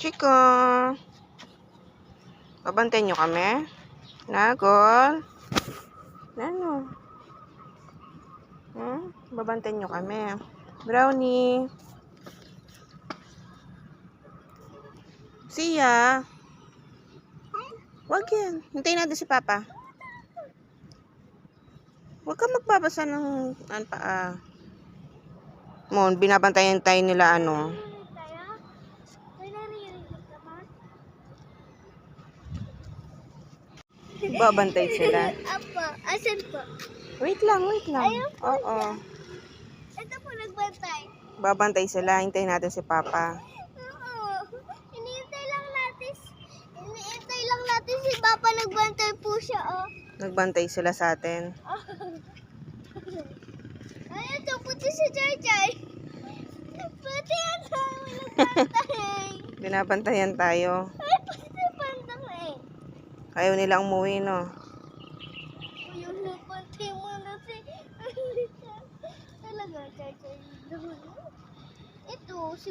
Chico. Babantayan nyo kami? Nagol? Ano? Babantayan nyo kami? Brownie? Siya? Wag yan. Hintayin natin si Papa. Huwag ka magbabasa ng binabantayan tayo nila Babantay sila. Apa, asan po? Wait lang. Ayun po. Oo. Ito po nagbantay. Babantay sila. Hintayin natin si Papa. Oo. Iniintay lang natin si Papa, nagbantay po siya, oh. Nagbantay sila sa atin. Ayun, ito, puti si Jai Jai. Puti yan tayo, nagbantay. Binabantayan tayo. Ay, puti bantay. Ayaw nilang umuwi, no? Yung napantay mo na si... Talaga, Jai Jai. Ito, si